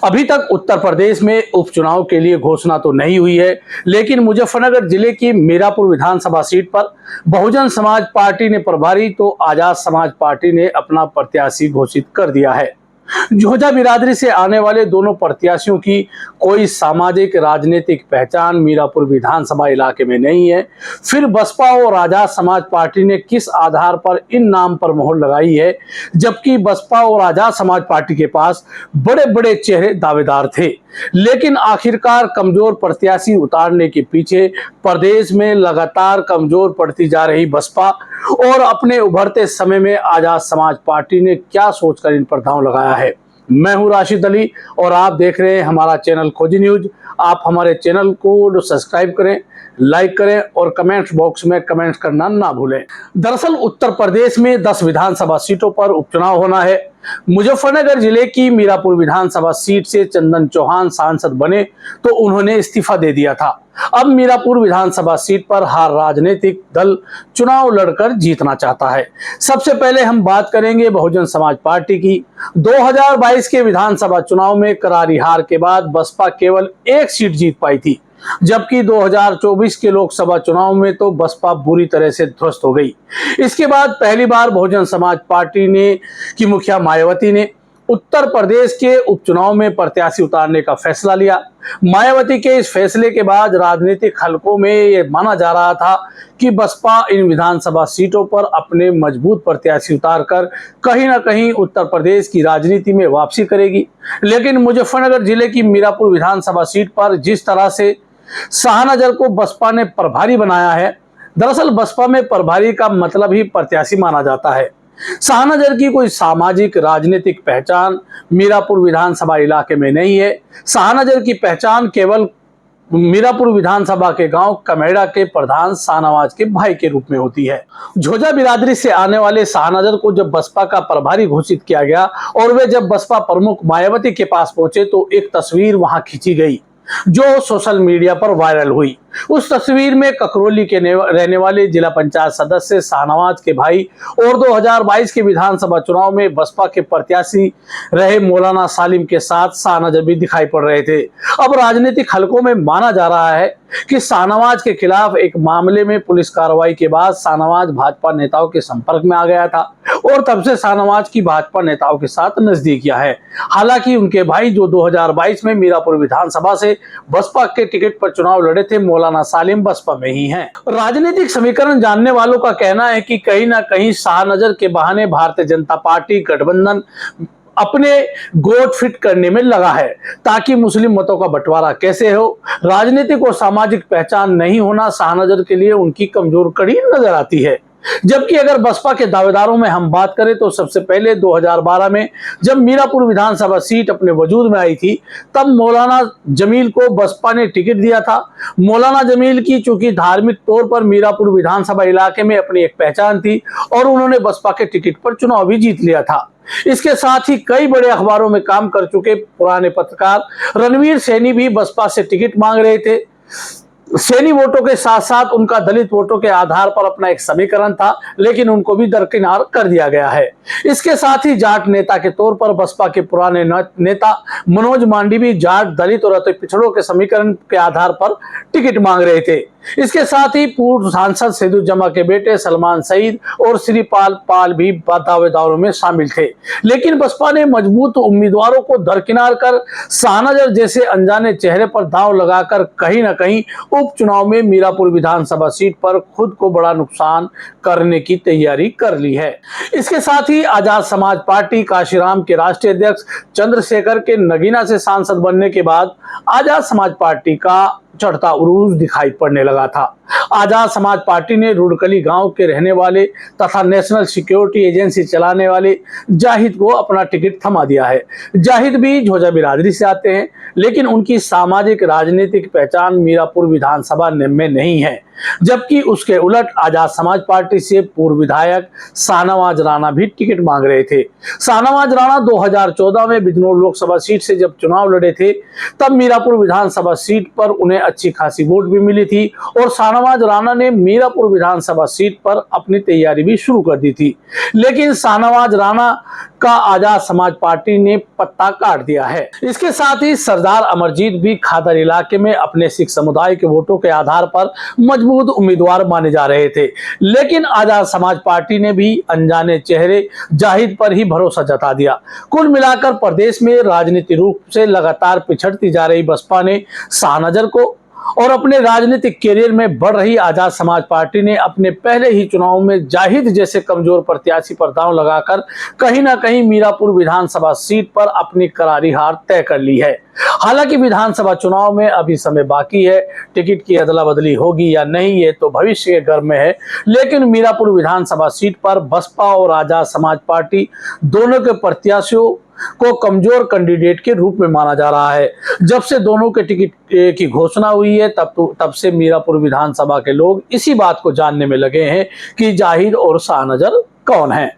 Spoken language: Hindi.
अभी तक उत्तर प्रदेश में उपचुनाव के लिए घोषणा तो नहीं हुई है, लेकिन मुजफ्फरनगर जिले की मीरापुर विधानसभा सीट पर बहुजन समाज पार्टी ने प्रभारी तो आजाद समाज पार्टी ने अपना प्रत्याशी घोषित कर दिया है। झोझा बिरादरी से आने वाले दोनों प्रत्याशियों की कोई सामाजिक राजनीतिक पहचान मीरापुर विधानसभा इलाके में नहीं है। फिर बसपा और आजाद समाज पार्टी ने किस आधार पर इन नाम पर मोहर लगाई है, जबकि बसपा और आजाद समाज पार्टी के पास बड़े बड़े चेहरे दावेदार थे। लेकिन आखिरकार कमजोर प्रत्याशी उतारने के पीछे प्रदेश में लगातार कमजोर पड़ती जा रही बसपा और अपने उभरते समय में आजाद समाज पार्टी ने क्या सोचकर इन पर दांव लगाया है। मैं हूं राशिद अली और आप देख रहे हैं हमारा चैनल खोजी न्यूज। आप हमारे चैनल को सब्सक्राइब करें, लाइक करें और कमेंट बॉक्स में कमेंट करना ना भूलें। दरअसल उत्तर प्रदेश में 10 विधानसभा सीटों पर उपचुनाव होना है। मुजफ्फरनगर जिले की मीरापुर विधानसभा सीट से चंदन चौहान सांसद बने तो उन्होंने इस्तीफा दे दिया था। अब मीरापुर विधानसभा सीट पर हर राजनीतिक दल चुनाव लड़कर जीतना चाहता है। सबसे पहले हम बात करेंगे बहुजन समाज पार्टी की। 2022 के विधानसभा चुनाव में करारी हार के बाद बसपा केवल एक सीट जीत पाई थी, जबकि 2024 के लोकसभा चुनाव में तो बसपा बुरी तरह से ध्वस्त हो गई। इसके बाद पहली बार बहुजन समाज पार्टी की मुखिया मायावती ने उत्तर प्रदेश के उपचुनाव में प्रत्याशी उतारने का फैसला लिया। मायावती के इस फैसले के बाद राजनीतिक हलकों में यह माना जा रहा था कि बसपा इन विधानसभा सीटों पर अपने मजबूत प्रत्याशी उतारकर कहीं ना कहीं उत्तर प्रदेश की राजनीति में वापसी करेगी। लेकिन मुजफ्फरनगर जिले की मीरापुर विधानसभा सीट पर जिस तरह से शाहनजर को बसपा ने प्रभारी बनाया है, दरअसल बसपा में प्रभारी का मतलब ही प्रत्याशी माना जाता है। शाहनजर की कोई सामाजिक राजनीतिक पहचान मीरापुर विधानसभा इलाके में नहीं है। शाहनजर की पहचान केवल मीरापुर विधानसभा के गांव कमेड़ा के प्रधान शाहनवाज के भाई के रूप में होती है। झोझा बिरादरी से आने वाले शाहनजर को जब बसपा का प्रभारी घोषित किया गया और वे जब बसपा प्रमुख मायावती के पास पहुंचे तो एक तस्वीर वहां खींची गई जो सोशल मीडिया पर वायरल हुई। उस तस्वीर में ककरौली के रहने वाले जिला पंचायत सदस्य शाहनवाज के भाई और 2022 के विधानसभा चुनाव में बसपा के प्रत्याशी रहे मौलाना सालिम के साथ शाहनवाज भी दिखाई पड़ रहे थे। अब राजनीतिक हलकों में माना जा रहा है कि शाहनवाज के खिलाफ एक मामले में पुलिस कार्रवाई के बाद शाहनवाज भाजपा नेताओं के संपर्क में आ गया था और तब से शाहनवाज की भाजपा नेताओं के साथ नजदीकियां है। हालांकि उनके भाई जो 2022 में मीरापुर विधानसभा से बसपा के टिकट पर चुनाव लड़े थे, मौलाना सालिम बसपा में ही हैं। राजनीतिक समीकरण जानने वालों का कहना है कि कहीं ना कहीं शाहनजर के बहाने भारतीय जनता पार्टी गठबंधन अपने गोट फिट करने में लगा है ताकि मुस्लिम मतों का बंटवारा कैसे हो। राजनीतिक और सामाजिक पहचान नहीं होना शाहनजर के लिए उनकी कमजोर कड़ी नजर आती है। जबकि अगर बसपा के दावेदारों में हम बात करें तो सबसे पहले 2012 में जब मीरापुर विधानसभा सीट अपने वजूद में आई थी तब मौलाना जमील को बसपा ने टिकट दिया था। मौलाना जमील की चूंकि धार्मिक तौर पर मीरापुर विधानसभा इलाके में अपनी एक पहचान थी और उन्होंने बसपा के टिकट पर चुनाव भी जीत लिया था। इसके साथ ही कई बड़े अखबारों में काम कर चुके पुराने पत्रकार रणवीर सैनी भी बसपा से टिकट मांग रहे थे। सैनी वोटों के साथ साथ उनका दलित वोटों के आधार पर अपना एक समीकरण था, लेकिन उनको भी दरकिनार कर दिया गया है। इसके साथ ही जाट नेता के तौर पर बसपा के पुराने नेता मनोज मांडी भी जाट, दलित और अति पिछड़ों के समीकरण के आधार पर टिकट मांग रहे थे। इसके साथ ही पूर्व सांसद सेदू जमा के बेटे सलमान सईद और श्रीपाल पाल भी दावेदारों में शामिल थे। लेकिन बसपा ने मजबूत उम्मीदवारों को दरकिनार कर शाहनजर जैसे अनजाने चेहरे पर दांव लगाकर कहीं ना कहीं उपचुनाव में मीरापुर विधानसभा सीट पर खुद को बड़ा नुकसान करने की तैयारी कर ली है। इसके साथ ही आजाद समाज पार्टी काशीराम के राष्ट्रीय अध्यक्ष चंद्रशेखर के नगीना से सांसद बनने के बाद आजाद समाज पार्टी का चढ़ता उरूज दिखाई पड़ने लगा था। आजाद समाज पार्टी ने रुड़कली गांव के रहने वाले तथा नेशनल सिक्योरिटी एजेंसी चलाने वाले जाहिद को अपना टिकट थमा दिया है। जाहिद भी झोझा बिरादरी से आते हैं, लेकिन उनकी सामाजिक राजनीतिक पहचान मीरापुर विधानसभा में नहीं है। जबकि उसके उलट आजाद समाज पार्टी से पूर्व विधायक शाहनवाज राणा भी टिकट मांग रहे थे। शाहनवाज राणा 2014 में बिजनौर लोकसभा सीट से जब चुनाव लड़े थे तब मीरापुर विधानसभा सीट पर उन्हें अच्छी खासी वोट भी मिली थी और शाहनवाज शाहनवाज राणा ने मीरापुर विधानसभा सीट पर अपनी तैयारी भी शुरू कर दी थी, लेकिन शाहनवाज राणा का आजाद समाज पार्टी ने पत्ता काट दिया है। इसके साथ ही सरदार अमरजीत भी खादर इलाके में अपने सिख समुदाय के वोटों के आधार पर मजबूत उम्मीदवार माने जा रहे थे, लेकिन आजाद समाज पार्टी ने भी अनजाने चेहरे जाहिद पर ही भरोसा जता दिया। कुल मिलाकर प्रदेश में राजनीतिक रूप से लगातार पिछड़ती जा रही बसपा ने शाहनजर को और अपने राजनीतिक कैरियर में बढ़ रही आजाद समाज पार्टी ने अपने पहले ही चुनाव में जाहिद जैसे कमजोर प्रत्याशी पर दांव लगाकर कहीं ना कहीं मीरापुर विधानसभा सीट पर अपनी करारी हार तय कर ली है। हालांकि विधानसभा चुनाव में अभी समय बाकी है, टिकट की अदला बदली होगी या नहीं ये तो भविष्य के घर में है, लेकिन मीरापुर विधानसभा सीट पर बसपा और आजाद समाज पार्टी दोनों के प्रत्याशियों को कमजोर कैंडिडेट के रूप में माना जा रहा है। जब से दोनों के टिकट की घोषणा हुई है तब से मीरापुर विधानसभा के लोग इसी बात को जानने में लगे हैं कि जाहिद और शाहनजर कौन है।